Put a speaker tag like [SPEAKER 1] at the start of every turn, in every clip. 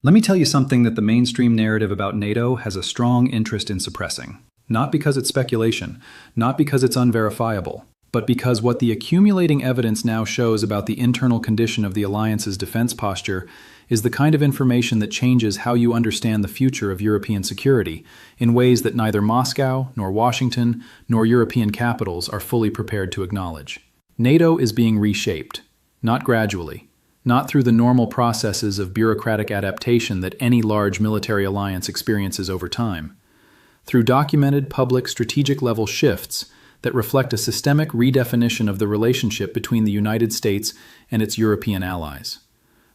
[SPEAKER 1] Let me tell you something that the mainstream narrative about NATO has a strong interest in suppressing. Not because it's speculation, not because it's unverifiable, but because what the accumulating evidence now shows about the internal condition of the alliance's defense posture is the kind of information that changes how you understand the future of European security in ways that neither Moscow, nor Washington, nor European capitals are fully prepared to acknowledge. NATO is being reshaped, not gradually, not through the normal processes of bureaucratic adaptation that any large military alliance experiences over time, through documented public strategic-level shifts that reflect a systemic redefinition of the relationship between the United States and its European allies.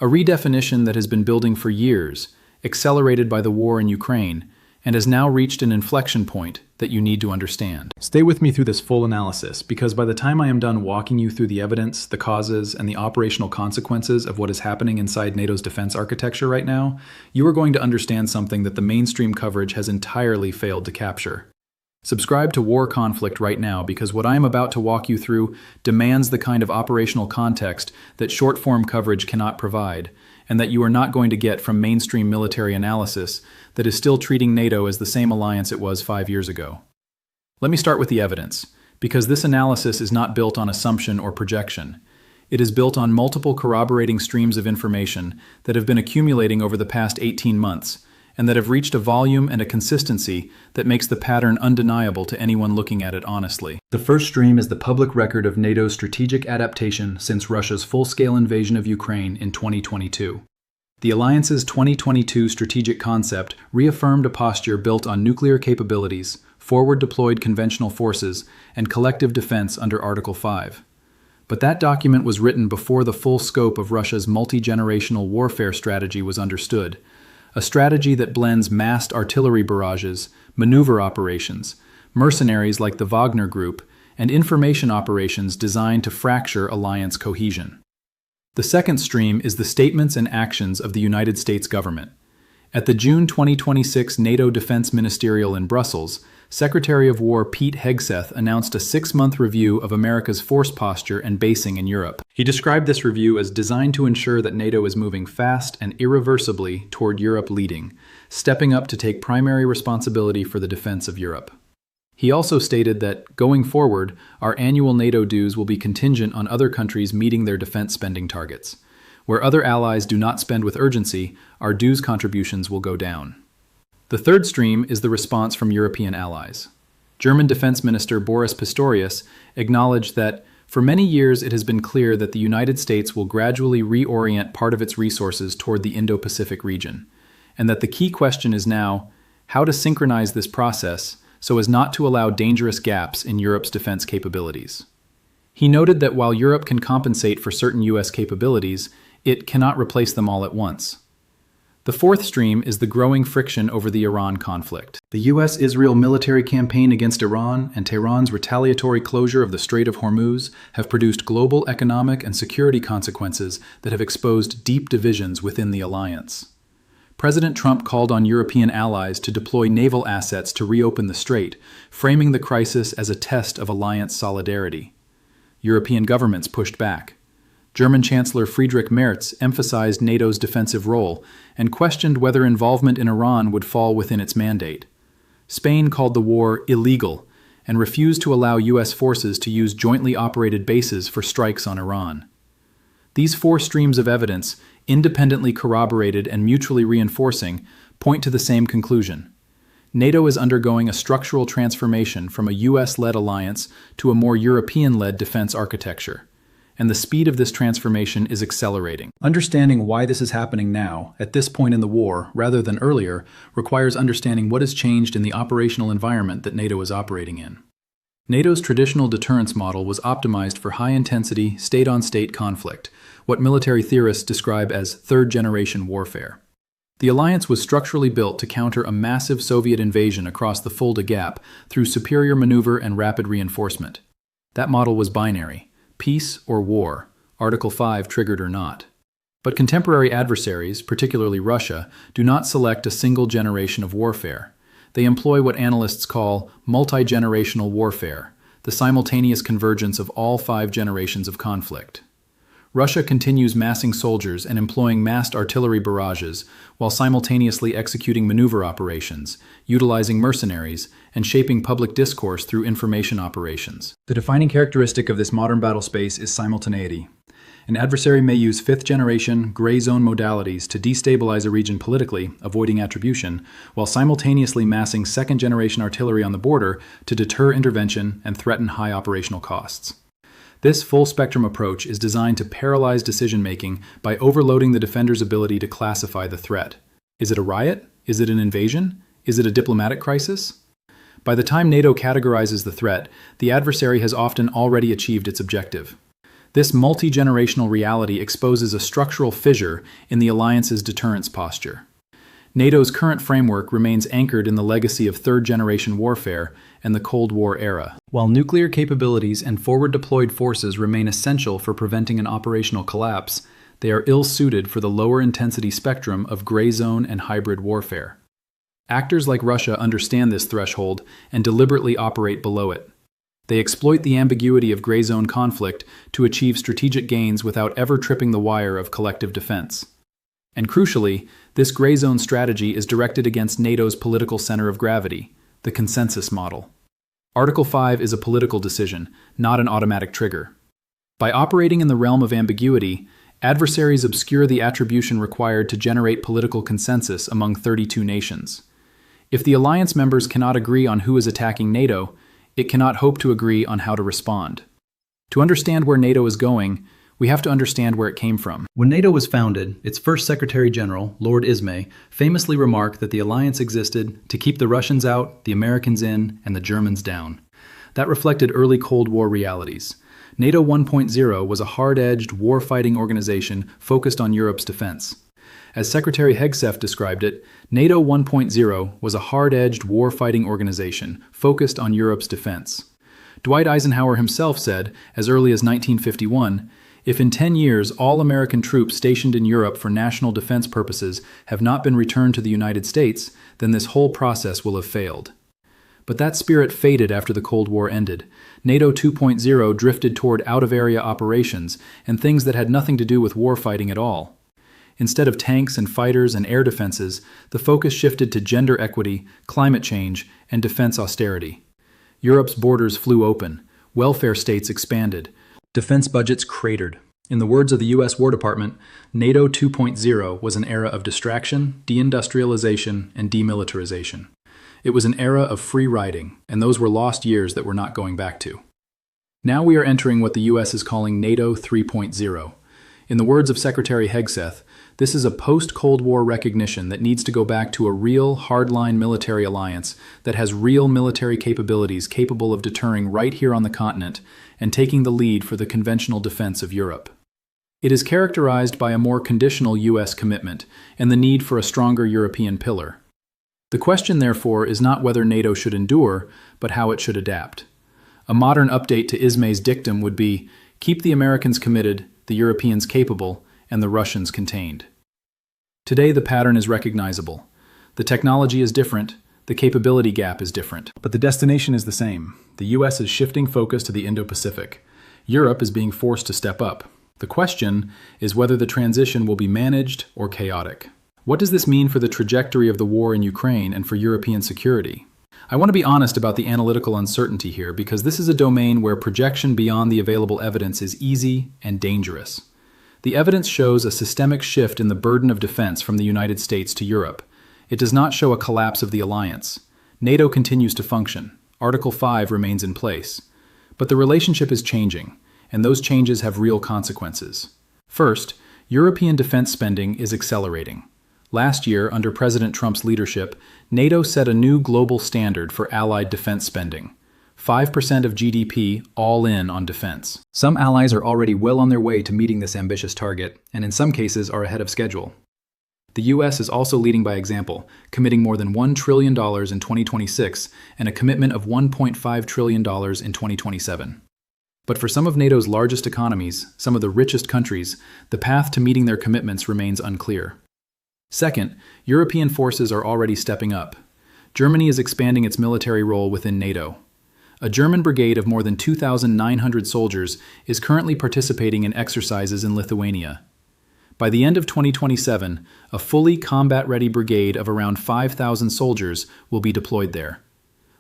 [SPEAKER 1] A redefinition that has been building for years, accelerated by the war in Ukraine, and has now reached an inflection point that you need to understand. Stay with me through this full analysis, because by the time I am done walking you through the evidence, the causes, and the operational consequences of what is happening inside NATO's defense architecture right now, you are going to understand something that the mainstream coverage has entirely failed to capture. Subscribe to War Conflict right now, because what I am about to walk you through demands the kind of operational context that short-form coverage cannot provide, and that you are not going to get from mainstream military analysis that is still treating NATO as the same alliance it was 5 years ago. Let me start with the evidence, because this analysis is not built on assumption or projection. It is built on multiple corroborating streams of information that have been accumulating over the past 18 months, and that have reached a volume and a consistency that makes the pattern undeniable to anyone looking at it honestly. The first stream is the public record of NATO's strategic adaptation since Russia's full-scale invasion of Ukraine in 2022. The alliance's 2022 strategic concept reaffirmed a posture built on nuclear capabilities, forward-deployed conventional forces, and collective defense under Article 5. But that document was written before the full scope of Russia's multi-generational warfare strategy was understood, a strategy that blends massed artillery barrages, maneuver operations, mercenaries like the Wagner Group, and information operations designed to fracture alliance cohesion. The second stream is the statements and actions of the United States government. At the June 2026 NATO Defense Ministerial in Brussels, Secretary of War Pete Hegseth announced a 6-month review of America's force posture and basing in Europe. He described this review as designed to ensure that NATO is moving fast and irreversibly toward Europe leading, stepping up to take primary responsibility for the defense of Europe. He also stated that, going forward, our annual NATO dues will be contingent on other countries meeting their defense spending targets. Where other allies do not spend with urgency, our dues contributions will go down. The third stream is the response from European allies. German Defense Minister Boris Pistorius acknowledged that, for many years it has been clear that the United States will gradually reorient part of its resources toward the Indo-Pacific region, and that the key question is now how to synchronize this process so as not to allow dangerous gaps in Europe's defense capabilities. He noted that while Europe can compensate for certain U.S. capabilities, it cannot replace them all at once. The fourth stream is the growing friction over the Iran conflict. The U.S.-Israel military campaign against Iran and Tehran's retaliatory closure of the Strait of Hormuz have produced global economic and security consequences that have exposed deep divisions within the alliance. President Trump called on European allies to deploy naval assets to reopen the strait, framing the crisis as a test of alliance solidarity. European governments pushed back. German Chancellor Friedrich Merz emphasized NATO's defensive role and questioned whether involvement in Iran would fall within its mandate. Spain called the war illegal and refused to allow U.S. forces to use jointly operated bases for strikes on Iran. These four streams of evidence, independently corroborated and mutually reinforcing, point to the same conclusion. NATO is undergoing a structural transformation from a U.S.-led alliance to a more European-led defense architecture, and the speed of this transformation is accelerating. Understanding why this is happening now, at this point in the war, rather than earlier, requires understanding what has changed in the operational environment that NATO is operating in. NATO's traditional deterrence model was optimized for high-intensity, state-on-state conflict, what military theorists describe as third-generation warfare. The alliance was structurally built to counter a massive Soviet invasion across the Fulda Gap through superior maneuver and rapid reinforcement. That model was binary: peace or war, Article 5 triggered or not. But contemporary adversaries, particularly Russia, do not select a single generation of warfare. They employ what analysts call multi-generational warfare, the simultaneous convergence of all 5 generations of conflict. Russia continues massing soldiers and employing massed artillery barrages while simultaneously executing maneuver operations, utilizing mercenaries, and shaping public discourse through information operations. The defining characteristic of this modern battle space is simultaneity. An adversary may use fifth-generation, gray zone modalities to destabilize a region politically, avoiding attribution, while simultaneously massing second-generation artillery on the border to deter intervention and threaten high operational costs. This full-spectrum approach is designed to paralyze decision-making by overloading the defender's ability to classify the threat. Is it a riot? Is it an invasion? Is it a diplomatic crisis? By the time NATO categorizes the threat, the adversary has often already achieved its objective. This multi-generational reality exposes a structural fissure in the alliance's deterrence posture. NATO's current framework remains anchored in the legacy of third-generation warfare and the Cold War era. While nuclear capabilities and forward-deployed forces remain essential for preventing an operational collapse, they are ill-suited for the lower-intensity spectrum of gray zone and hybrid warfare. Actors like Russia understand this threshold and deliberately operate below it. They exploit the ambiguity of gray zone conflict to achieve strategic gains without ever tripping the wire of collective defense. And crucially, this gray zone strategy is directed against NATO's political center of gravity, the consensus model. Article 5 is a political decision, not an automatic trigger. By operating in the realm of ambiguity, adversaries obscure the attribution required to generate political consensus among 32 nations. If the alliance members cannot agree on who is attacking NATO, it cannot hope to agree on how to respond. To understand where NATO is going, we have to understand where it came from. When NATO was founded, its first Secretary General, Lord Ismay, famously remarked that the alliance existed to keep the Russians out, the Americans in, and the Germans down. That reflected early Cold War realities. NATO 1.0 was a hard-edged, war-fighting organization focused on Europe's defense. As Secretary Hegseth described it, NATO 1.0 was a hard-edged, war-fighting organization focused on Europe's defense. Dwight Eisenhower himself said, as early as 1951, "If in 10 years all American troops stationed in Europe for national defense purposes have not been returned to the United States, then this whole process will have failed." But that spirit faded after the Cold War ended. NATO 2.0 drifted toward out-of-area operations and things that had nothing to do with warfighting at all. Instead of tanks and fighters and air defenses, the focus shifted to gender equity, climate change, and defense austerity. Europe's borders flew open. Welfare states expanded. Defense budgets cratered. In the words of the U.S. War Department, NATO 2.0 was an era of distraction, deindustrialization, and demilitarization. It was an era of free riding, and those were lost years that we're not going back to. Now we are entering what the U.S. is calling NATO 3.0. In the words of Secretary Hegseth, this is a post-Cold War recognition that needs to go back to a real, hardline military alliance that has real military capabilities capable of deterring right here on the continent and taking the lead for the conventional defense of Europe. It is characterized by a more conditional U.S. commitment and the need for a stronger European pillar. The question, therefore, is not whether NATO should endure, but how it should adapt. A modern update to Ismay's dictum would be, keep the Americans committed, the Europeans capable, and the Russians contained. Today, the pattern is recognizable. The technology is different, the capability gap is different, but the destination is the same. The U.S. is shifting focus to the Indo-Pacific. Europe is being forced to step up. The question is whether the transition will be managed or chaotic. What does this mean for the trajectory of the war in Ukraine and for European security? I want to be honest about the analytical uncertainty here because this is a domain where projection beyond the available evidence is easy and dangerous. The evidence shows a systemic shift in the burden of defense from the United States to Europe. It does not show a collapse of the alliance. NATO continues to function. Article 5 remains in place. But the relationship is changing, and those changes have real consequences. First, European defense spending is accelerating. Last year, under President Trump's leadership, NATO set a new global standard for allied defense spending. 5% of GDP all in on defense. Some allies are already well on their way to meeting this ambitious target, and in some cases are ahead of schedule. The U.S. is also leading by example, committing more than $1 trillion in 2026 and a commitment of $1.5 trillion in 2027. But for some of NATO's largest economies, some of the richest countries, the path to meeting their commitments remains unclear. Second, European forces are already stepping up. Germany is expanding its military role within NATO. A German brigade of more than 2,900 soldiers is currently participating in exercises in Lithuania. By the end of 2027, a fully combat-ready brigade of around 5,000 soldiers will be deployed there.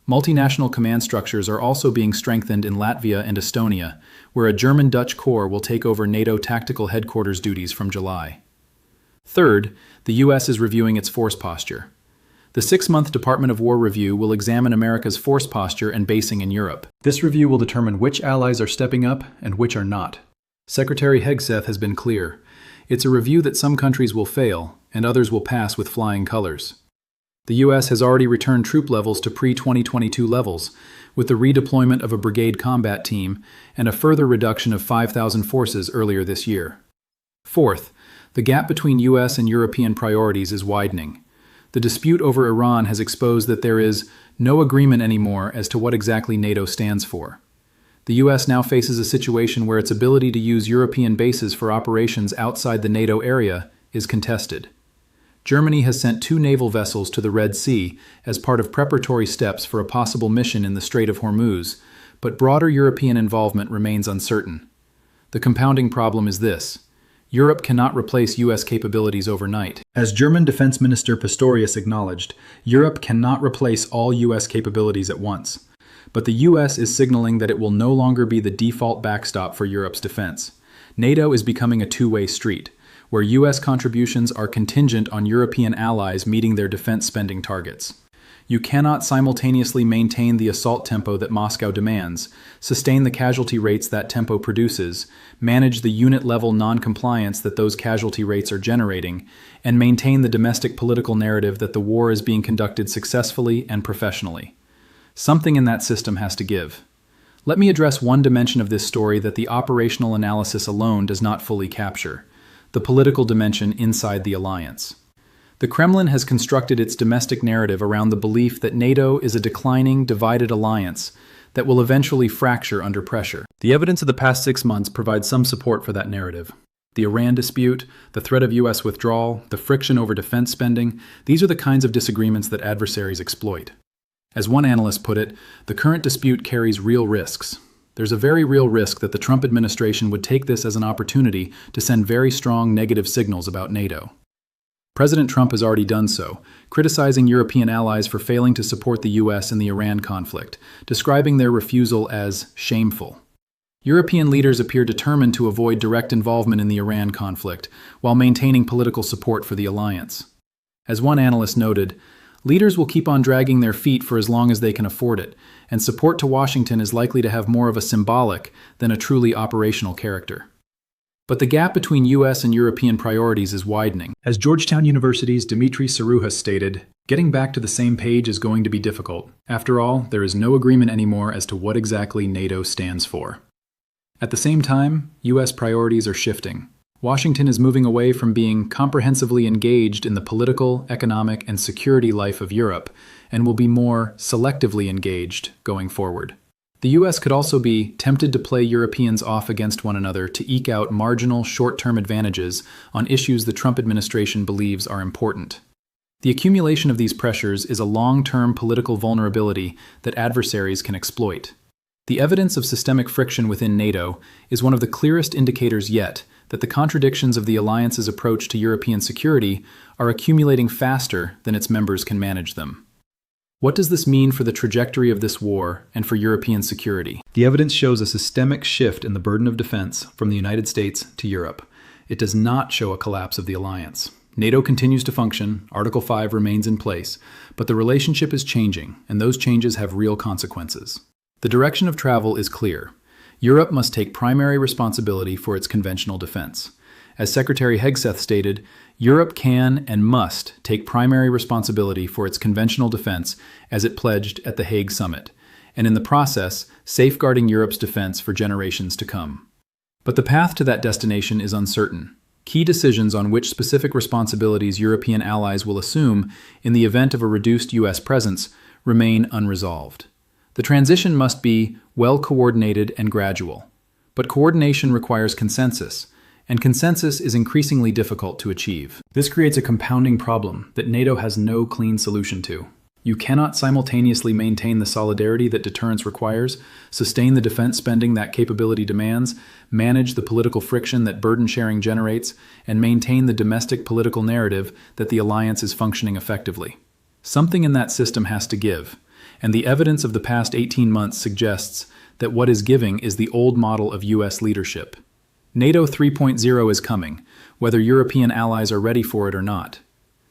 [SPEAKER 1] Multinational command structures are also being strengthened in Latvia and Estonia, where a German-Dutch corps will take over NATO tactical headquarters duties from July. Third, the U.S. is reviewing its force posture. The 6-month Department of War review will examine America's force posture and basing in Europe. This review will determine which allies are stepping up and which are not. Secretary Hegseth has been clear. It's a review that some countries will fail and others will pass with flying colors. The U.S. has already returned troop levels to pre-2022 levels, with the redeployment of a brigade combat team and a further reduction of 5,000 forces earlier this year. Fourth, the gap between U.S. and European priorities is widening. The dispute over Iran has exposed that there is no agreement anymore as to what exactly NATO stands for. The U.S. now faces a situation where its ability to use European bases for operations outside the NATO area is contested. Germany has sent 2 naval vessels to the Red Sea as part of preparatory steps for a possible mission in the Strait of Hormuz, but broader European involvement remains uncertain. The compounding problem is this: Europe cannot replace U.S. capabilities overnight. As German Defense Minister Pistorius acknowledged, Europe cannot replace all U.S. capabilities at once. But the U.S. is signaling that it will no longer be the default backstop for Europe's defense. NATO is becoming a two-way street, where U.S. contributions are contingent on European allies meeting their defense spending targets. You cannot simultaneously maintain the assault tempo that Moscow demands, sustain the casualty rates that tempo produces, manage the unit-level non-compliance that those casualty rates are generating, and maintain the domestic political narrative that the war is being conducted successfully and professionally. Something in that system has to give. Let me address one dimension of this story that the operational analysis alone does not fully capture: the political dimension inside the alliance. The Kremlin has constructed its domestic narrative around the belief that NATO is a declining, divided alliance that will eventually fracture under pressure. The evidence of the past 6 months provides some support for that narrative. The Iran dispute, the threat of U.S. withdrawal, the friction over defense spending, these are the kinds of disagreements that adversaries exploit. As one analyst put it, the current dispute carries real risks. There's a very real risk that the Trump administration would take this as an opportunity to send very strong negative signals about NATO. President Trump has already done so, criticizing European allies for failing to support the U.S. in the Iran conflict, describing their refusal as shameful. European leaders appear determined to avoid direct involvement in the Iran conflict, while maintaining political support for the alliance. As one analyst noted, leaders will keep on dragging their feet for as long as they can afford it, and support to Washington is likely to have more of a symbolic than a truly operational character. But the gap between U.S. and European priorities is widening. As Georgetown University's Dmitry Saruha stated, getting back to the same page is going to be difficult. After all, there is no agreement anymore as to what exactly NATO stands for. At the same time, U.S. priorities are shifting. Washington is moving away from being comprehensively engaged in the political, economic, and security life of Europe, and will be more selectively engaged going forward. The U.S. could also be tempted to play Europeans off against one another to eke out marginal short-term advantages on issues the Trump administration believes are important. The accumulation of these pressures is a long-term political vulnerability that adversaries can exploit. The evidence of systemic friction within NATO is one of the clearest indicators yet that the contradictions of the alliance's approach to European security are accumulating faster than its members can manage them. What does this mean for the trajectory of this war and for European security? The evidence shows a systemic shift in the burden of defense from the United States to Europe. It does not show a collapse of the alliance. NATO continues to function, Article 5 remains in place, but the relationship is changing, and those changes have real consequences. The direction of travel is clear. Europe must take primary responsibility for its conventional defense. As Secretary Hegseth stated, Europe can and must take primary responsibility for its conventional defense as it pledged at the Hague Summit, and in the process, safeguarding Europe's defense for generations to come. But the path to that destination is uncertain. Key decisions on which specific responsibilities European allies will assume in the event of a reduced U.S. presence remain unresolved. The transition must be well-coordinated and gradual. But coordination requires consensus, and consensus is increasingly difficult to achieve. This creates a compounding problem that NATO has no clean solution to. You cannot simultaneously maintain the solidarity that deterrence requires, sustain the defense spending that capability demands, manage the political friction that burden sharing generates, and maintain the domestic political narrative that the alliance is functioning effectively. Something in that system has to give, and the evidence of the past 18 months suggests that what is giving is the old model of U.S. leadership. NATO 3.0 is coming, whether European allies are ready for it or not.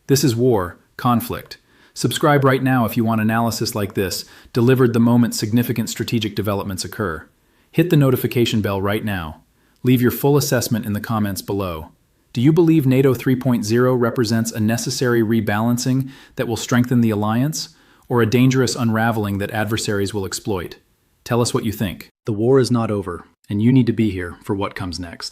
[SPEAKER 1] This is war, conflict. Subscribe right now if you want analysis like this, delivered the moment significant strategic developments occur. Hit the notification bell right now. Leave your full assessment in the comments below. Do you believe NATO 3.0 represents a necessary rebalancing that will strengthen the alliance, or a dangerous unraveling that adversaries will exploit? Tell us what you think. The war is not over, and you need to be here for what comes next.